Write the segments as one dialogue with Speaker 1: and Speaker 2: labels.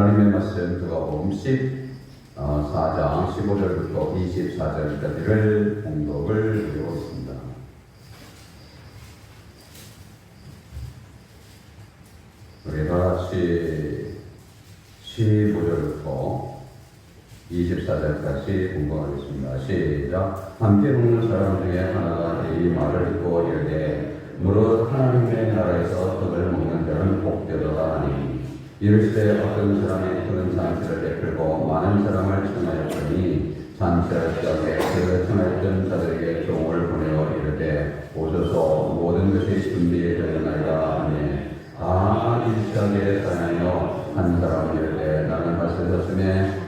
Speaker 1: 하나님의 말씀 누가복음 14장 15절부터 24절까지를 봉독을 드리고 있습니다. 우리 다같이 15절부터 24절까지 공부하겠습니다. 시작. 함께 먹는 사람 중에 하나가 이 말을 듣고 이르되 무릇 하나님의 나라에서 떡을 먹는 자는 복되도다 하니 이르시되 어떤 사람이 큰 잔치를 베풀고 많은 사람을 청하였더니 잔치할 적에 그 청하였던 자들에게 종을 보내어 이르되 오소서 모든 것이 준비되었나이다 하니 일시하게 하나여 한 사람은 이르되 나는 말씀하셨음에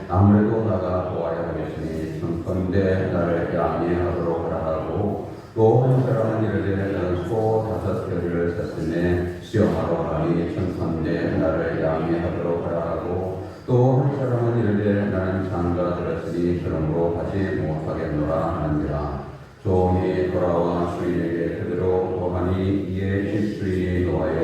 Speaker 1: 아무래도 나가 보아야 하겠으니 청컨대 나를 양해하도록 하라 하고 또 한 사람은 이르되 나는 소 5겨리를 샀으며 시험하러 가니 청컨대 나를 양해하도록 하라 하고 또 한 사람은 이르되 나는 장가 들었으니 그러므로 하지 못하겠노라 하는지라. 종이 돌아와 주인에게 그대로 보하니 이에 집주인이 노하여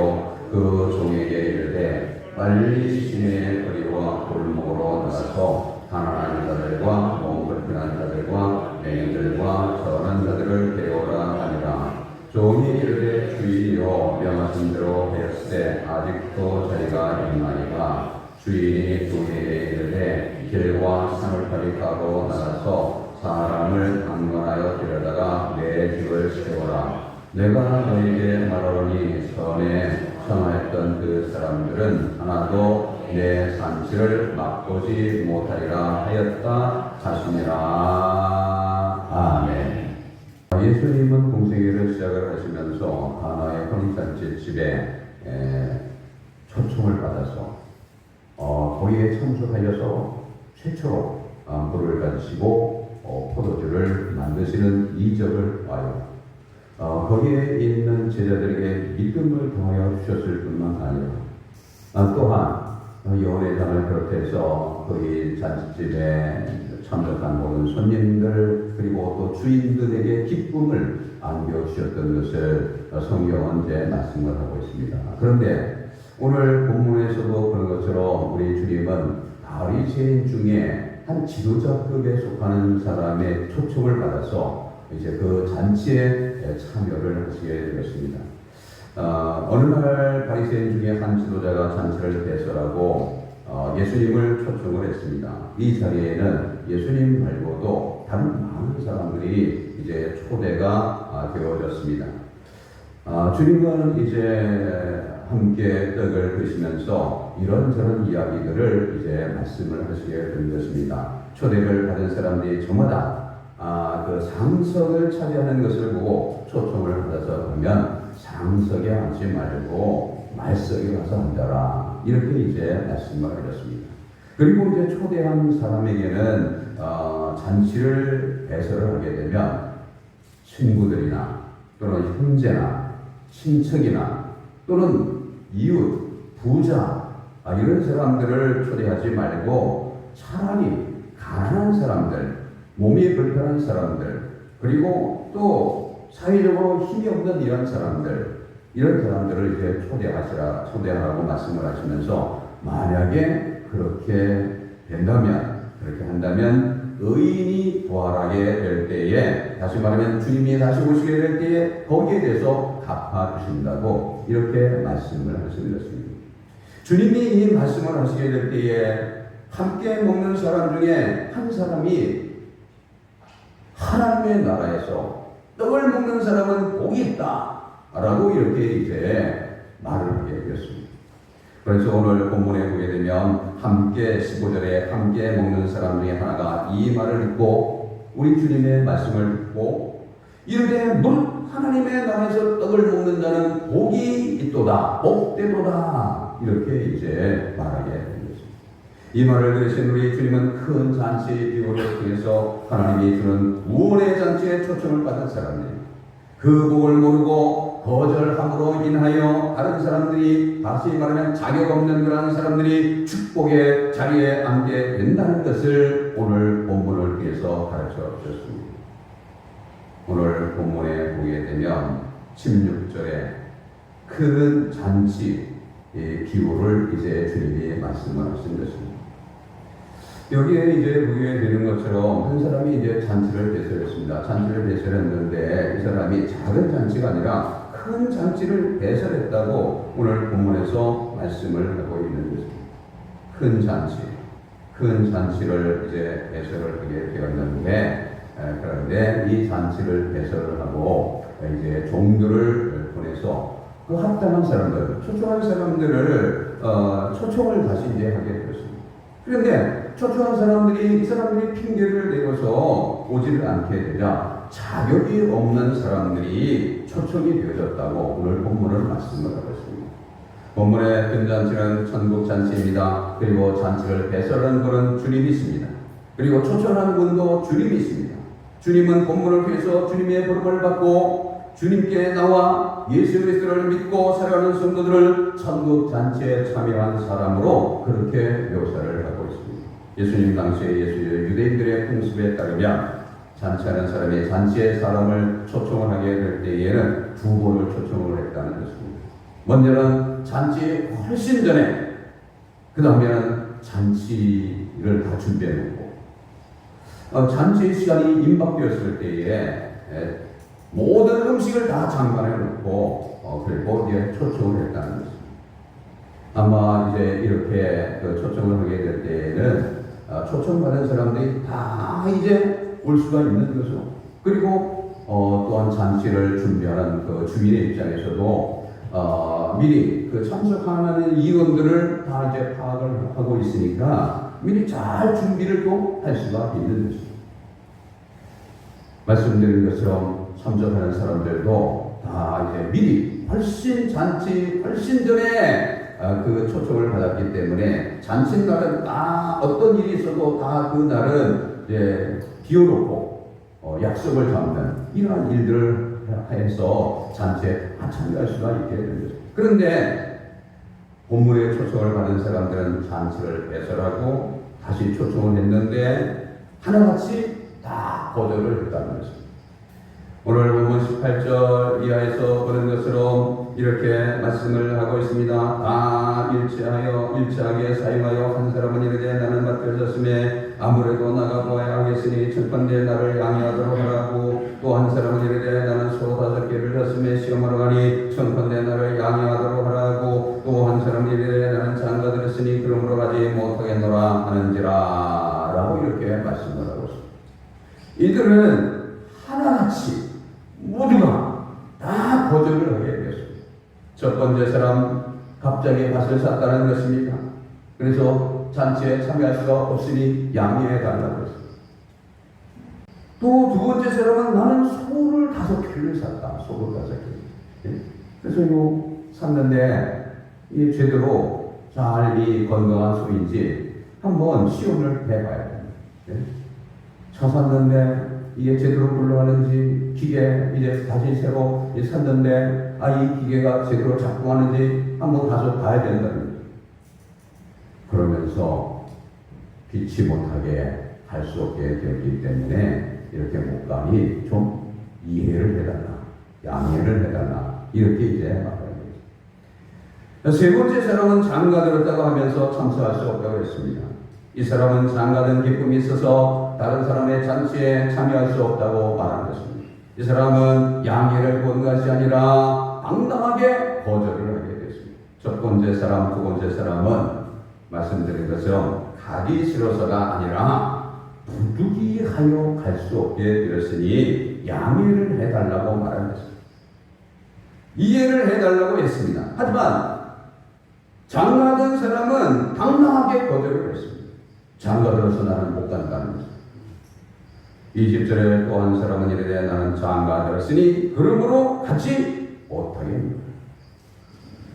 Speaker 1: 그 종에게 이르되 빨리 시내의 거리와 골목으로 나가서 가난한 자들과 몸 불편한 자들과 맹인들과 저런 자들을 데려오라 하니라. 종이 이르되 주인이여 명하신 대로 하였으되 아직도 자리가 있나이까. 주인이 종에게 이르되 길과 산울타리 가로 나가서 사람을 강권하여 데려다가 내 집을 세워라. 내가 너에게 말하노니 전에 청하였던 그 사람들은 하나도 내 잔치를 맛보지 못하리라 하였다 하시니라. 아멘. 예수님은 공생애를 시작을 하시면서 가나의 혼인잔치 집에 초청을 받아서 거기에 참석하여서 최초로 물을 가지시고 포도주를 만드시는 이적을 봐요. 거기에 있는 제자들에게 믿음을 더하여 주셨을 뿐만 아니라 또한 연회장을 비롯해서 거기 잔치집에 참석한 모든 손님들 그리고 또 주인들에게 기쁨을 안겨주셨던 것을 성경은 이제 말씀을 하고 있습니다. 그런데 오늘 본문에서도 그런 것처럼 우리 주님은 바리새인 중에 한 지도자급에 속하는 사람의 초청을 받아서 이제 그 잔치에 참여를 하시게 되었습니다. 어느 날 바리새인 중에 한 지도자가 잔치를 개설하고 예수님을 초청을 했습니다. 이 자리에는 예수님 말고도 다른 많은 사람들이 이제 초대가 되어졌습니다. 주님은 이제 함께 떡을 드시면서 이런저런 이야기들을 이제 말씀을 하시게 된 것입니다. 초대를 받은 사람들이 저마다 그 상석을 차지하는 것을 보고 초청을 받아서 하면 상석에 앉지 말고 말석에 가서 앉아라. 이렇게 이제 말씀을 하셨습니다. 그리고 이제 초대한 사람에게는 잔치를 배설을 하게 되면 친구들이나 또는 형제나 친척이나 또는 이웃, 부자 이런 사람들을 초대하지 말고 차라리 가난한 사람들, 몸이 불편한 사람들, 그리고 또 사회적으로 힘이 없는 이런 사람들을 이제 초대하라고 말씀을 하시면서 만약에 그렇게 한다면 의인이 부활하게 될 때에, 다시 말하면 주님이 다시 오시게 될 때에 거기에 대해서 갚아주신다고 이렇게 말씀을 하시는 것입니다. 주님이 이 말씀을 하시게 될 때에 함께 먹는 사람 중에 한 사람이 하나님의 나라에서 떡을 먹는 사람은 복이 있다 라고 이렇게 이제 말을 하게 되었습니다. 그래서 오늘 본문에 보게 되면 함께 15절에 함께 먹는 사람 중에 하나가 이 말을 듣고 우리 주님의 말씀을 듣고 이르되 무릇 하나님의 나라에서 떡을 먹는 자는 복이 있도다, 복되도다 이렇게 이제 말하게 됩니다. 이 말을 들으신 우리 주님은 큰 잔치 비유를 통해서 하나님이 주는 구원의 잔치에 초청을 받은 사람들, 그 복을 모르고 거절함으로 인하여 다른 사람들이, 다시 말하면 자격 없는 그런 사람들이 축복의 자리에 앉게 된다는 것을 오늘 본문을 통해서 가르쳐 주셨습니다. 오늘 본문에 보게 되면 16절에 큰 잔치 비유를 이제 주님이 말씀을 하신 것입니다. 여기에 이제 보게 되는 것처럼 한 사람이 이제 잔치를 배설했습니다. 잔치를 배설했는데 이 사람이 작은 잔치가 아니라 큰 잔치를 배설했다고 오늘 본문에서 말씀을 하고 있는 것입니다. 큰 잔치를 이제 배설을 하게 되었는데, 그런데 이 잔치를 배설을 하고 이제 종들을 보내서 그 합당한 사람들, 초청한 사람들을 초청을 다시 이제 하게 되었습니다. 그런데 초청한 사람들이 이 사람들이 핑계를 대고서 오지를 않게 되자 자격이 없는 사람들이 초청이 되어졌다고 오늘 본문을 말씀을 하고 있습니다. 본문의 큰 잔치는 천국 잔치입니다. 그리고 잔치를 배설한 분은 주님이십니다. 그리고 초청한 분도 주님이십니다. 주님은 본문을 통해서 주님의 부름을 받고 주님께 나와 예수 그리스도를 믿고 살아가는 성도들을 천국 잔치에 참여한 사람으로 그렇게 묘사를 하고 있습니다. 예수님 당시에 유대인들의 풍습에 따르면 잔치하는 사람이 잔치에 사람을 초청을 하게 될 때에는 두 번을 초청을 했다는 것입니다. 먼저는 잔치 훨씬 전에, 그 다음에는 잔치를 다 준비해 놓고 잔치 시간이 임박되었을 때에 모든 음식을 다 장만해 놓고 그리고 이제 초청을 했다는 것입니다. 아마 이제 이렇게 초청을 하게 될 때에는 초청받은 사람들이 다 이제 올 수가 있는 거죠. 그리고 또한 잔치를 준비하는 그 주민의 입장에서도 미리 그 참석하는 이원들을 다 이제 파악을 하고 있으니까 미리 잘 준비를 또 할 수가 있는 것입니다. 말씀드린 것처럼 참석하는 사람들도 다 이제 미리 잔치 훨씬 전에 그 초청을 받았기 때문에 잔치 날은 다 어떤 일이 있어도 다 그 날은 이제 비워놓고 약속을 잡는 이러한 일들을 해서 잔치에 참여할 수가 있게 되는 거죠. 그런데 본문에 초청을 받은 사람들은 잔치를 배설하고 다시 초청을 했는데 하나같이 다 거절을 했다는 것입니다. 오늘 본문 18절 이하에서 보는 것처럼 이렇게 말씀을 하고 있습니다. 다 일치하게 사용하여 한 사람은 이르되 나는 맡겨졌음에 아무래도 나가보아야 하겠으니 첫번째 나를 양해하도록 하라고, 또 한 사람은 이르되 나는 소 5개를 졌음에 시험하러 가니 첫번째 나를 양해하도록 하라고, 또 한 사람은 이르되 나는 장가 들었으니 그러므로 가지 못하겠노라 하는지라 라고 이렇게 말씀을 하고 있습니다. 이들은 하나같이 모두가 다 거절을 하게 되었습니다. 첫 번째 사람 갑자기 밭을 샀다는 것입니다. 그래서 잔치에 참여할 수가 없으니 양해해 달라고 했습니다. 또 두 번째 사람은 나는 소를 5개를 샀다. 소를 5개. 그래서 이거 샀는데 이 제대로 잘 이 건강한 소인지 한번 시험을 해봐야 됩니다. 차 샀는데 이게 제대로 굴러가는지, 기계 이제 다시 새로 샀는데 이 기계가 제대로 작동하는지 한번 가서 봐야 된다는 거예요. 그러면서 빛이 못하게 할 수 없게 되었기 때문에 이렇게 못 가니 좀 이해를 해달라, 양해를 해달라, 이렇게 이제 말하는 거죠. 세 번째 사람은 장가 들었다고 하면서 참석할 수 없다고 했습니다. 이 사람은 장가든 기쁨이 있어서 다른 사람의 잔치에 참여할 수 없다고 말한 것입니다. 이 사람은 양해를 본 것이 아니라 당당하게 거절을 하게 됐습니다. 첫 번째 사람, 두 번째 사람은 말씀드린 것처럼 가기 싫어서가 아니라 부득이하여 갈 수 없게 되었으니 양해를 해달라고 말한 것입니다. 이해를 해달라고 했습니다. 하지만 장가든 사람은 당당하게 거절을 했습니다. 장가 들어서 나는 못 간다는 것입니다. 20절에 또 한 사람은 이르되 나는 장가 들었으니 그러므로 같이 못하겠노라.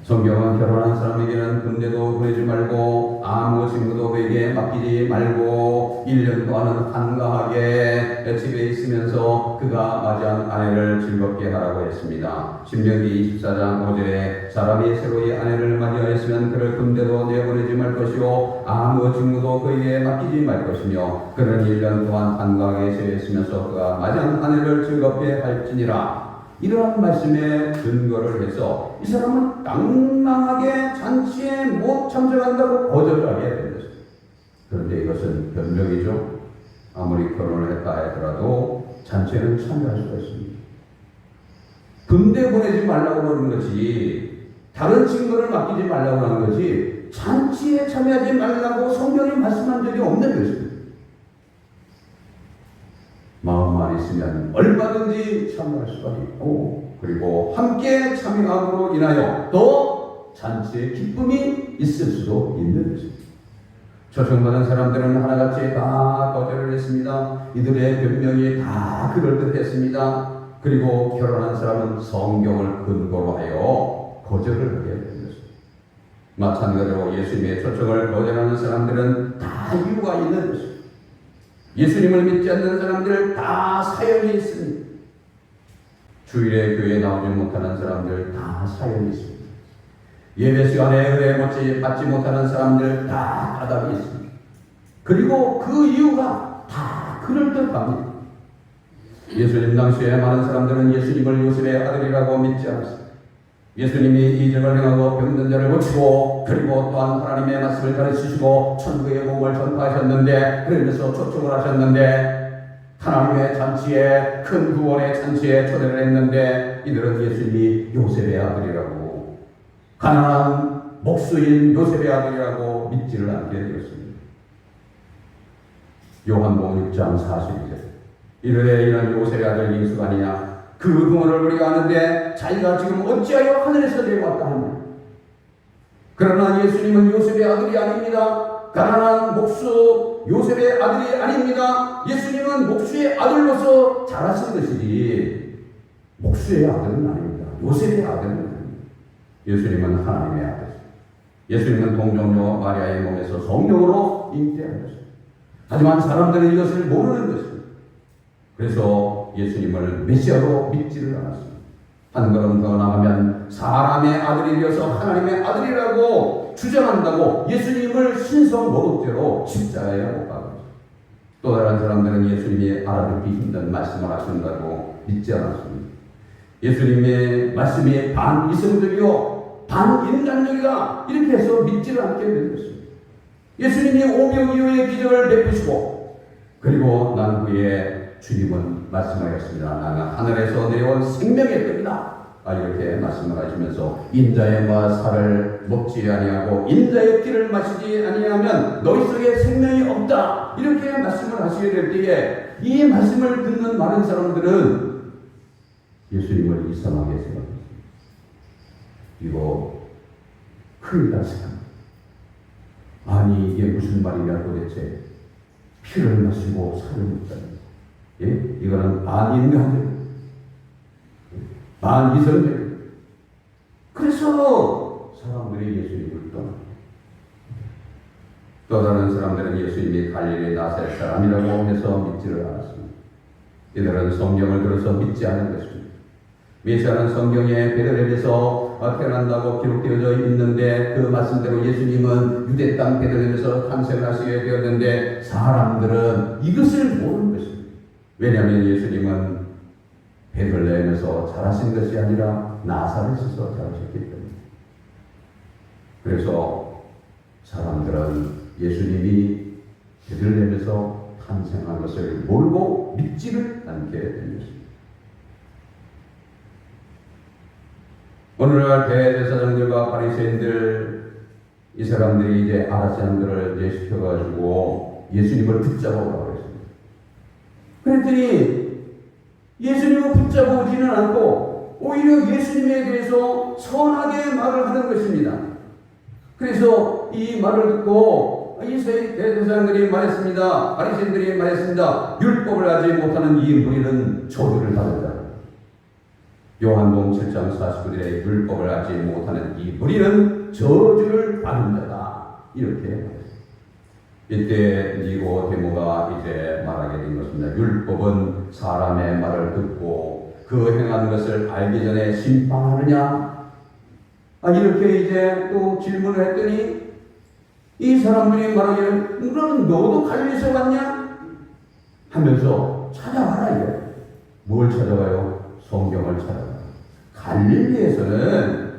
Speaker 1: 성경은 결혼한 사람에게는 군대도 보내지 말고 아무 친구도 그에게 맡기지 말고 1년 동안은 한가하게 집에 있으면서 그가 맞이한 아내를 즐겁게 하라고 했습니다. 신명기 24장 5절에 사람이 새로이 아내를 맞이하였으면 그를 군대도 내보내지 말 것이요 아무 친구도 그에게 맡기지 말 것이며 그는 1년 동안 한가하게 집에 있으면서 그가 맞이한 아내를 즐겁게 할지니라. 이러한 말씀에 근거를 해서 이 사람은 당당하게 잔치에 못 참석한다고 거절을 하게 된 것입니다. 그런데 이것은 변명이죠. 아무리 결혼을 했다 하더라도 잔치에는 참여할 수가 있습니다. 군대 보내지 말라고 그러는 것이, 다른 친구를 맡기지 말라고 하는 것이, 잔치에 참여하지 말라고 성경이 말씀한 적이 없는 것입니다. 마음만 있으면 얼마든지 참여할 수가 있고, 그리고 함께 참여함으로 인하여 또 잔치의 기쁨이 있을 수도 있는 것입니다. 초청받은 사람들은 하나같이 다 거절을 했습니다. 이들의 변명이 다 그럴듯했습니다. 그리고 결혼한 사람은 성경을 근거로 하여 거절을 하게 된 것입니다. 마찬가지로 예수님의 초청을 거절하는 사람들은 다 이유가 있는 것입니다. 예수님을 믿지 않는 사람들 다 사연이 있습니다. 주일에 교회에 나오지 못하는 사람들 다 사연이 있습니다. 예배 시간에 은혜 받지 못하는 사람들 다 까닭이 있습니다. 그리고 그 이유가 다 그럴듯합니다. 예수님 당시에 많은 사람들은 예수님을 요셉의 아들이라고 믿지 않았습니다. 예수님이 이적을 행하고 병든 자를 고치고, 그리고 또한 하나님의 말씀을 가르치시고 천국의 복음을 전파하셨는데, 그러면서 초청을 하셨는데, 하나님의 잔치에, 큰 구원의 잔치에 초대를 했는데, 이들은 예수님이 요셉의 아들이라고, 가난한 목수인 요셉의 아들이라고 믿지를 않게 되었습니다. 요한복음 6장 42절, 이르되 이는 요셉의 아들 예수가 아니냐? 그 부모를 우리가 아는데 자기가 지금 어찌하여 하늘에서 내려왔다 하느냐? 그러나 예수님은 요셉의 아들이 아닙니다. 가난한 목수 요셉의 아들이 아닙니다. 예수님은 목수의 아들로서 자라신 것이지 목수의 아들은 아닙니다. 요셉의 아들은 아닙니다. 예수님은 하나님의 아들. 예수님은 동정녀 마리아의 몸에서 성령으로 잉태한 것입니다. 하지만 사람들은 이것을 모르는 것입니다. 그래서 예수님을 메시아로 믿지를 않았습니다. 한 걸음 더 나가면 사람의 아들이 되어서 하나님의 아들이라고 주장한다고 예수님을 신성 모독죄로 십자가에 못 박았습니다. 또 다른 사람들은 예수님이 알아듣기 힘든 말씀을 하신다고 믿지 않았습니다. 예수님의 말씀이 반이성적이요 반인간적이다 이렇게 해서 믿지를 않게 된 것입니다. 예수님이 오병 이후의 기적을 베푸시고, 그리고 난 후에 주님은 말씀하였습니다. 나는 하늘에서 내려온 생명의 떡이다. 이렇게 말씀을 하시면서 인자의 살을 먹지 아니하고 인자의 피를 마시지 아니하면 너희 속에 생명이 없다. 이렇게 말씀을 하시게 될 때에 이 말씀을 듣는 많은 사람들은 예수님을 이상하게 생각합니다. 이거 큰일이다 생각합니다. 아니 이게 무슨 말이냐 도대체. 피를 마시고 살을 먹다니. 예? 이거는 반인간적, 반이성적. 그래서 사람들이 예수님을 떠납니다. 또 다른 사람들은 예수님이 갈릴리 나사렛 사람이라고 해서 믿지를 않았습니다. 이들은 성경을 들어서 믿지 않은 것입니다. 메시아는 성경에 베들레헴에서 태어난다고 기록되어져 있는데, 그 말씀대로 예수님은 유대 땅 베들레헴에서 탄생을 하시게 되었는데 사람들은 이것을 모르는 것입니다. 왜냐하면 예수님은 베들레헴에서 자라신 것이 아니라 나사렛에서 자라셨기 때문에. 그래서 사람들은 예수님이 베들레헴에서 탄생한 것을 모르고 믿지를 않게 된 것입니다. 오늘날 대제사장들과 바리새인들, 이 사람들이 이제 아랍 사람들을 이제 시켜가지고 예수님을 붙잡아오라고 했습니다. 그랬더니 예수님을 붙잡아오지는 않고 오히려 예수님에 대해서 선하게 말을 하는 것입니다. 그래서 이 말을 듣고 이 대제사장들이 말했습니다. 바리새인들이 말했습니다. 율법을 하지 못하는 이 무리는 저주를 받는다. 요한복음 7장 49절에 율법을 하지 못하는 이 무리는 저주를 받는 자다. 이렇게 말했습니다. 이때 니고데모가 이제 말하게 된 것입니다. 율법은 사람의 말을 듣고 그 행하는 것을 알기 전에 심판하느냐? 이렇게 이제 또 질문을 했더니 이 사람들이 말하기를 그럼 너도 갈릴리에서 왔냐? 하면서 찾아가라 이거예요. 뭘 찾아가요? 성경을 찾아가요. 갈릴리에서는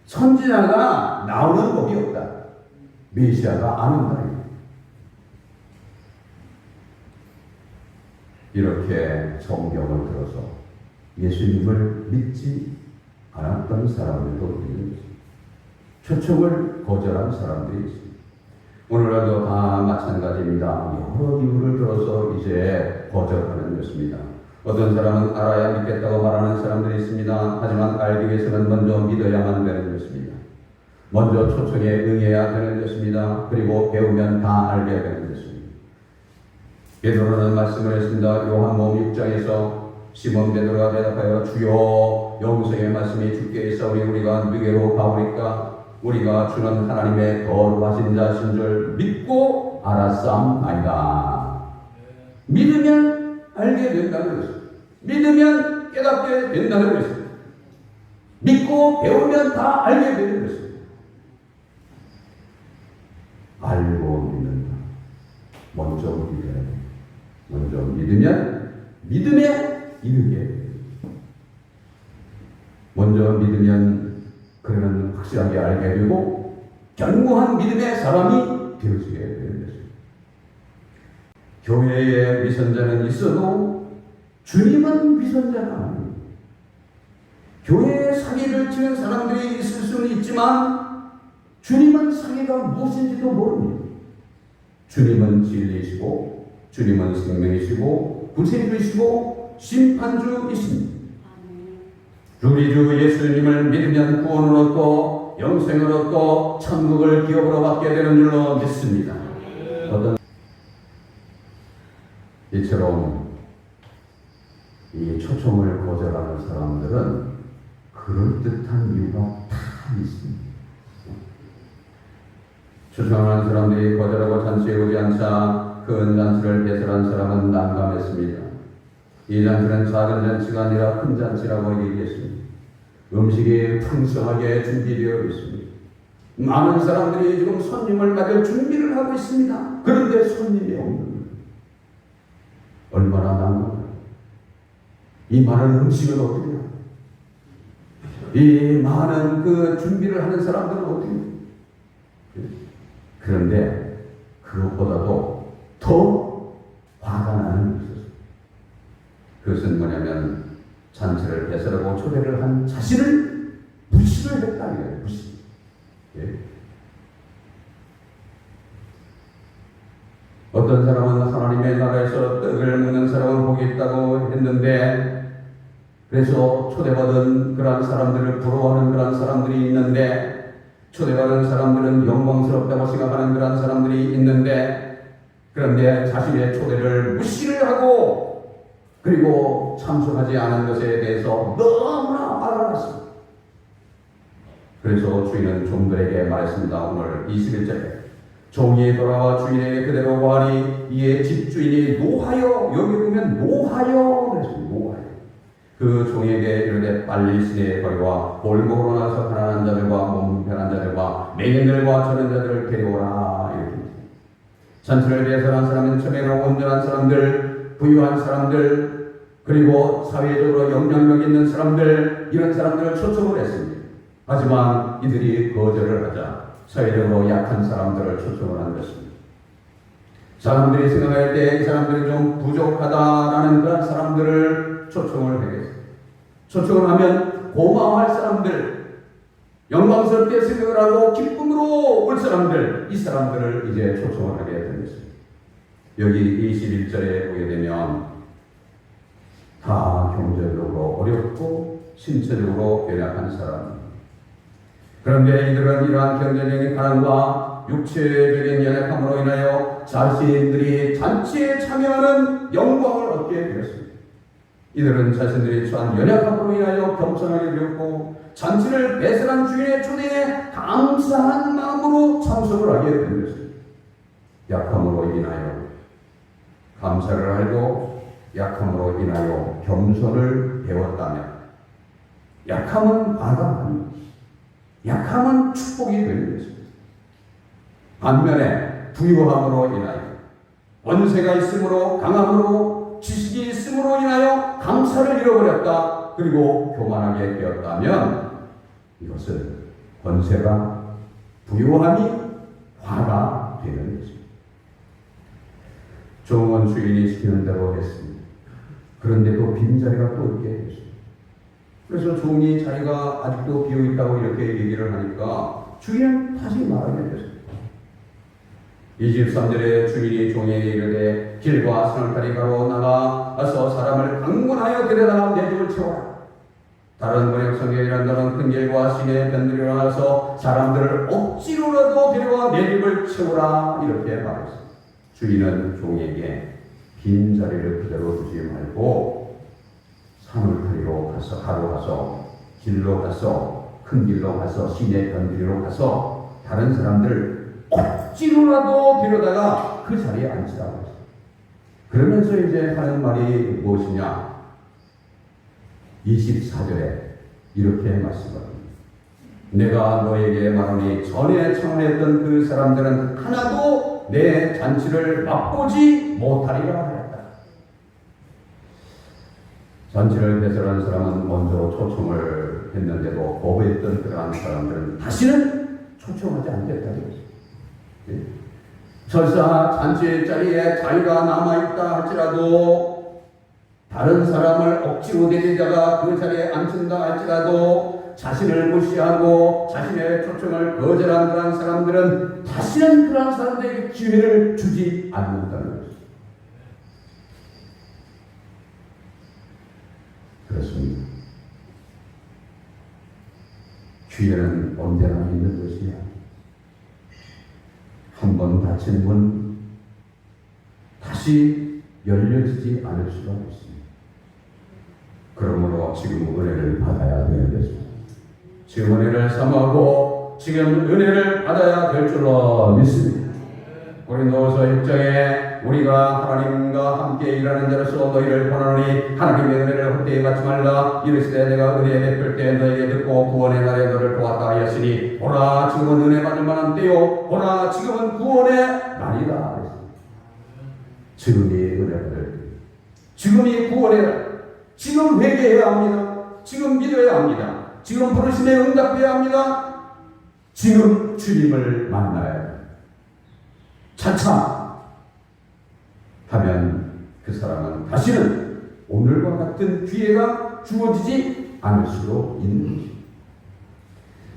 Speaker 1: 선지자가 나오는 법이 없다. 메시아가 안 온다. 이렇게 성경을 들어서 예수님을 믿지 않았던 사람들도 있습니다. 초청을 거절한 사람들이 있습니다. 오늘날도 다 마찬가지입니다. 여러 이유를 들어서 이제 거절하는 것입니다. 어떤 사람은 알아야 믿겠다고 말하는 사람들이 있습니다. 하지만 알기 위해서는 먼저 믿어야만 되는 것입니다. 먼저 초청에 응해야 되는 것입니다. 그리고 배우면 다 알게 되는 것입니다. 베드로는 말씀을 했습니다. 요한복음 6장에서 시몬 베드로가 대답하여 주여 영생의 말씀이 주께 있사오니 우리가 누게로 가오리까 우리가 주는 하나님의 거룩하신 자신 줄 믿고 알았사옵나이다. 믿으면 알게 된다는 것입니다. 믿으면 깨닫게 된다는 것입니다. 믿고 배우면 다 알게 되는 것입니다. 알고 믿는다. 먼저 믿어야 돼. 먼저 믿으면 믿음에 이르게 됩니다. 먼저 믿으면 그는 확실하게 알게 되고 견고한 믿음의 사람이 되어지게 되는 것입니다. 교회에 위선자는 있어도 주님은 위선자가 아닙니다. 교회에 사기를 치는 사람들이 있을 수는 있지만 주님은 사기가 무엇인지도 모릅니다. 주님은 진리이시고 주님은 생명이시고 구세주이시고 심판주이십니다. 우리 주 예수님을 믿으면 구원을 얻고 영생을 얻고 천국을 기업으로 받게 되는 줄로 믿습니다. 어떤 이처럼 이 초청을 거절하는 사람들은 그럴듯한 이유가 다 있습니다. 초청하는 사람들이 거절하고 잔치에 오지 않자 큰 잔치를 배설한 사람은 난감했습니다. 이 잔치는 작은 잔치가 아니라 큰 잔치라고 얘기했습니다. 음식이 풍성하게 준비되어 있습니다. 많은 사람들이 지금 손님을 맞을 준비를 하고 있습니다. 그런데 손님이 없는 거예요. 얼마나 난감해요. 이 많은 음식을 어떻게 해요? 이 많은 그 준비를 하는 사람들은 어떻게 해요? 그런데 그것보다도 더 화가 나는 것이 있었어요. 그것은 뭐냐면 잔치를 배설하고 초대를 한 자신을 무시를 했다는 거예요. 무시. 예? 어떤 사람은 하나님의 나라에서 떡을 먹는 사람은 복이 있다고 했는데 그래서 초대받은 그런 사람들을 부러워하는 그런 사람들이 있는데 초대받은 사람들은 영광스럽다고 생각하는 그런 사람들이 있는데 그런데 자신의 초대를 무시를 하고 그리고 참석하지 않은 것에 대해서 너무나 화가 났습니다. 그래서 주인은 종들에게 말했습니다. 오늘 21절에 종이 돌아와 주인에게 그대로 보하니 이에 집주인이 노하여 여기 보면 노하여 그랬습니다. 노하여 그 종에게 이르되 빨리 시내에 버리와 골목으로 나서 가난한 자들과 몸 편한 자들과 맹인들과 저런 자들을 데려오라 이렇게 잔치를 배설한 사람은 처음에는 온전한 사람들 부유한 사람들 그리고 사회적으로 영향력 있는 사람들 이런 사람들을 초청을 했습니다. 하지만 이들이 거절을 하자 사회적으로 약한 사람들을 초청을 한 것입니다. 사람들이 생각할 때 이 사람들이 좀 부족하다라는 그런 사람들을 초청을 하겠습니다. 초청을 하면 고마워할 사람들, 영광스럽게 생각을 하고 기쁨으로 올 사람들, 이 사람들을 이제 초청을 하게 된 것입니다. 여기 21절에 보게 되면 다 경제적으로 어렵고 신체적으로 연약한 사람입니다. 그런데 이들은 이러한 경제적인 가난과 육체적인 연약함으로 인하여 자신들이 잔치에 참여하는 영광을 얻게 되었습니다. 이들은 자신들이 처한 연약함으로 인하여 겸손하게 되었고 잔치를 배설한 주인의 초대에 감사한 마음으로 참석을 하게 된 것입니다. 약함으로 인하여 감사를 알고 약함으로 인하여 겸손을 배웠다면 약함은 과감합니다. 약함은 축복이 되는 것입니다. 반면에 부유함으로 인하여 원세가 있으므로 강함으로 지식이 있음으로 인하여 감사를 잃어버렸다. 그리고 교만하게 되었다면 이것은 권세가 부유함이 화가 되는 것입니다. 종은 주인이 시키는 대로 했습니다. 그런데도 빈자리가 또 이렇게 있어요. 그래서 종이 자리가 아직도 비어있다고 이렇게 얘기를 하니까 주인은 다시 말하게 됐어요. 23절에 주인이 종에게 이르되 길과 산울타리 가로 나가서 사람을 강권하여 데려다가 내 집을 채워라. 다른 번역 성경이란 너는 큰 길과 시내 변들이 나가서 사람들을 억지로라도 데려와 내 집을 채우라 이렇게 말했어요. 주인은 종에게 빈 자리를 그대로 두지 말고 산울타리로 가서 가로 가서 길로 가서 큰 길로 가서 시내 변들이로 가서 다른 사람들 억지로라도 데려다가 그 자리에 앉히라고 했어요. 그러면서 이제 하는 말이 무엇이냐? 24절에 이렇게 말씀합니다. 내가 너에게 말하니 전에 청하였던 그 사람들은 하나도 내 잔치를 맛보지 못하리라 하였다. 잔치를 배설한 사람은 먼저 초청을 했는데도 거부했던 그러한 사람들은 다시는 초청하지 않겠다고 했습니다. 설사 잔치 자리에 자리가 남아있다 할지라도 다른 사람을 억지로 데리다가 그 자리에 앉힌다 할지라도 자신을 무시하고 자신의 초청을 거절한 그런 사람들은 다시는 그런 사람들에게 기회를 주지 않는다는 것입니다. 그렇습니다. 기회는 언제나 있는 것이야. 한 번 닫힌 문 다시 열려지지 않을 수가 없습니다. 그러므로 지금 은혜를 받아야 되겠습니다. 지금 은혜를 삼하고 지금 은혜를 받아야 될 줄로 믿습니다. 고린도후서 6장에 우리가 하나님과 함께 일하는 자로서 너희를 권하노니 하나님의 은혜를 헛되이 받지 말라. 이르시되 내가 은혜 베풀 때 너희에게 듣고 구원의 날에 너를 보았다 하였으니 보라 지금은 은혜 받을 만한 때요 보라 지금은 구원의 날이다. 지금이 은혜 받을 때, 지금이 구원의 날, 지금 회개해야 합니다. 지금 믿어야 합니다. 지금 부르심에 응답해야 합니다. 지금 주님을 만나야 합니다. 차차 하면 그 사람은 다시는 오늘과 같은 기회가 주어지지 않을 수도 있는 것입니다.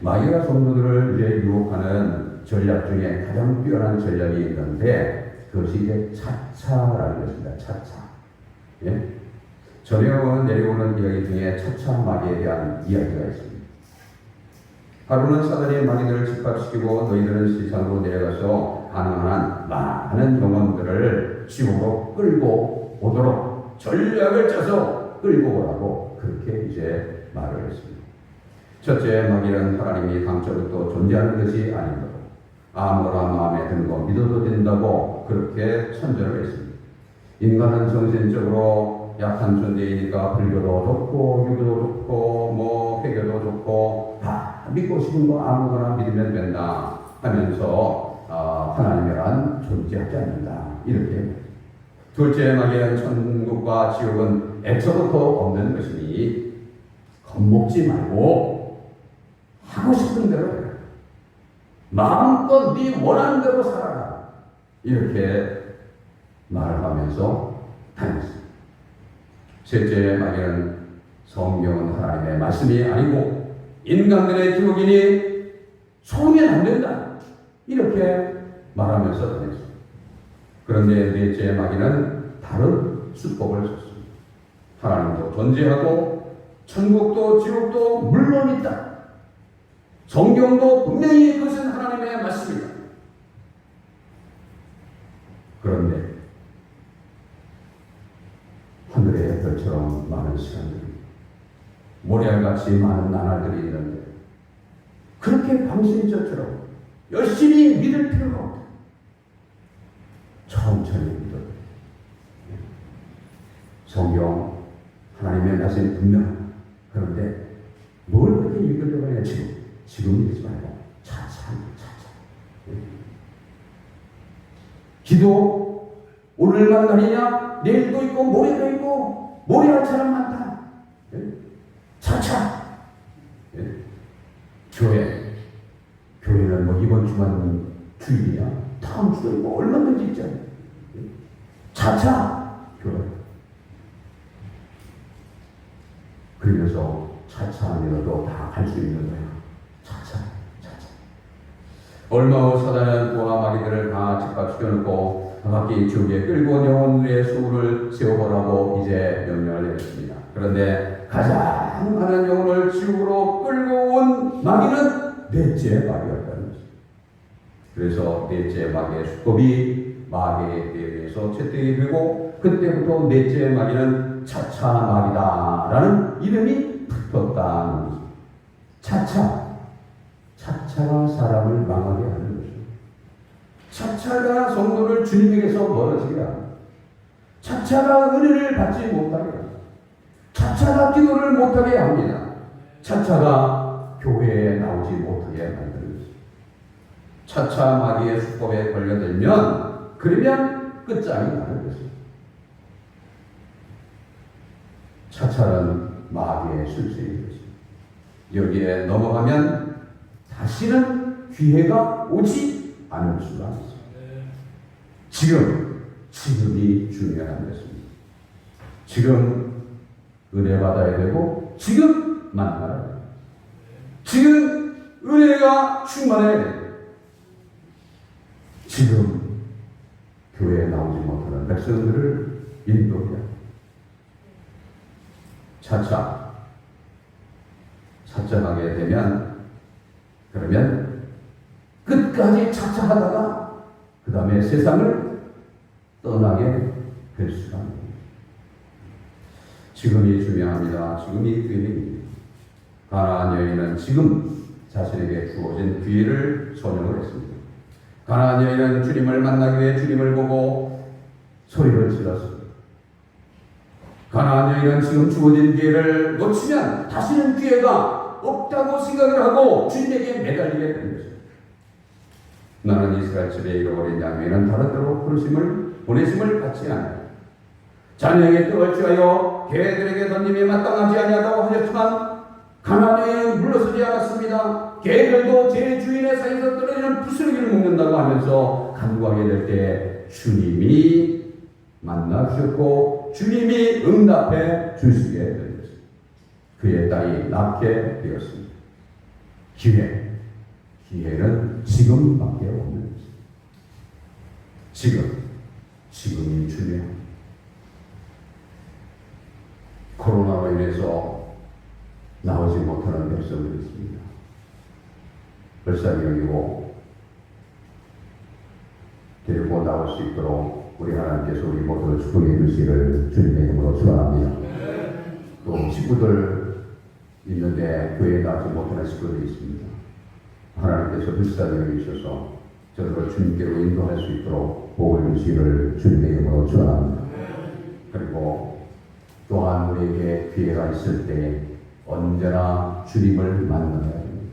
Speaker 1: 마귀가 성도들을 이제 유혹하는 전략 중에 가장 뛰어난 전략이 있는데 그것이 이제 차차라는 것입니다. 차차. 예? 전해오는 내려오는 이야기 중에 차차 마귀에 대한 이야기가 있습니다. 하루는 사단이 마귀들을 집합시키고 너희들은 시상으로 내려가서 가능한 많은 영혼들을 지옥으로 끌고 오도록 전략을 짜서 끌고 오라고 그렇게 이제 말을 했습니다. 첫째, 마귀는 하나님이 강처부터 존재하는 것이 아니고 아무나 마음에 드는 거 믿어도 된다고 그렇게 선전을 했습니다. 인간은 정신적으로 약한 존재이니까 불교도 좋고 유교도 좋고 뭐 회교도 좋고 다 믿고 싶은 거 아무거나 믿으면 된다 하면서 하나님이란 존재하지 않는다 이렇게. 둘째, 마귀는 천국과 지옥은 애초부터 없는 것이니 겁먹지 말고 하고 싶은 대로 해라. 마음껏 네 원하는 대로 살아라 이렇게 말하면서 다녔습니다. 셋째, 마귀는 성경은 하나님의 말씀이 아니고 인간들의 기록이니 소리는 안 된다 이렇게 말하면서 다녔습니다. 그런데 넷째, 마귀는 다른 수법을 썼습니다. 하나님도 존재하고 천국도 지옥도 물론 있다. 성경도 분명히 그것은 하나님의 말씀이다. 그런데 하늘의 별처럼 많은 시간들이 모래알같이 많은 나날들이 있는데 그렇게 방신처처럼 열심히 믿을 필요가 없다. 천천히 믿어라. 성경 하나님의 말씀이 분명하다. 그런데 뭘 그렇게 읽으려고 해야 지금 믿지 말고 차차. 기도 오늘만 날이냐? 내일도 있고 모레도 있고 모레할 사람 많다. 차차. 교회는 뭐 이번 주만 주일이냐? 다음 주도 있고 얼마든지 있잖아요. 차차 교회. 그래서 차차하면서도 다 갈 수 있는 거야. 차차. 얼마 후 사단은 그와 마귀들을 다 집합시켜놓고 각기 지옥에 끌고 영혼의 수를 세워보라고 이제 명령을 내렸습니다. 그런데 가장 많은 영혼을 지옥으로 끌고 온 마귀는 넷째 마귀였다는 것입니다. 그래서 넷째 마귀의 수법이 마귀에 의해서 채택이 되고 그때부터 넷째 마귀는 차차 마귀다라는 이름이 붙었다는 것입니다. 차차가 사람을 망하게 하는 것입니다. 차차가 성도를 주님에게서 멀어지게 합니다. 차차가 은혜를 받지 못하게 합니다. 차차가 기도를 못하게 합니다. 차차가 교회에 나오지 못하게 만드는 것입니다. 차차 마귀의 수법에 걸려들면 그러면 끝장이 나는 것입니다. 차차는 마귀의 술수인 것입니다. 여기에 넘어가면 다시는 기회가 오지 않을 수가 있습니다. 지금이 중요한 것입니다. 지금 은혜 받아야 되고 지금 만나야 돼요. 지금 은혜가 충만해야 돼요. 지금 교회에 나오지 못하는 백성들을 인도해야 돼요. 차차하게 되면 그러면 끝까지 차차하다가 그 다음에 세상을 떠나게 될 수가 있습니다. 지금이 중요합니다. 지금이 기회입니다. 가나안 여인은 지금 자신에게 주어진 기회를 선용을 했습니다. 가나안 여인은 주님을 만나기 위해 주님을 보고 소리를 질렀습니다. 가나안 여인은 지금 주어진 기회를 놓치면 다시는 기회가 없다고 생각을 하고 주님에게 매달리게 된 것입니다. 나는 이스라엘 집에 잃어버린 양에는 다른 데로 보내심을 받지 않아요. 자녀에게 떡을 취하여 개들에게 던짐에 마땅하지 아니하다고 하셨지만 가나안 여인은 물러서지 않았습니다. 개들도 제 주인의 사이에서 떨어지는 부스러기를 먹는다고 하면서 간구하게 될 때 주님이 만나주셨고 주님이 응답해 주시게 된 것입니다. 그의 딸이 낳게 되었습니다. 기회는 지금밖에 없는 것입니다. 지금이 중요합니다. 코로나로 인해서 나오지 못하는 백성들이 있습니다. 불쌍히 여기고 데리고 나올 수 있도록 우리 하나님께서 우리 모두를 축복해 주시기를 주님의 이름으로 축원합니다. 또 식구들 있는데 교회에 나오지 못하는 식구들이 있습니다. 하나님께서 불쌍히 여기셔서 저들을 주님께로 인도할 수 있도록 복을 주시기를 주님의 이름으로 축원합니다. 그리고 또한 우리에게 기회가 있을 때 언제나 주님을 만나야 됩니다.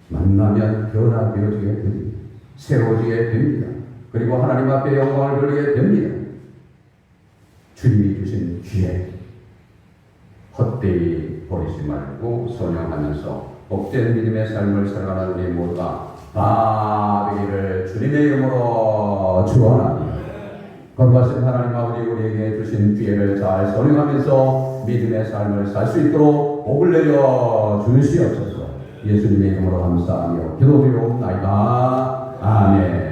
Speaker 1: 만나면 변화되어지게 됩니다. 새로워지게 됩니다. 그리고 하나님 앞에 영광을 돌리게 됩니다. 주님이 주신 기회 헛되이 버리지 말고 선용하면서 복된 믿음의 삶을 살아가는 우리 모두가 다 되기를 주님의 이름으로 축원합니다. 거룩하신 하나님 아버지, 우리에게 주신 기회를 잘 선용하면서 믿음의 삶을 살 수 있도록 복을 내려 주시옵소서. 예수님의 이름으로 감사하며 기도드리옵나이다. 아멘.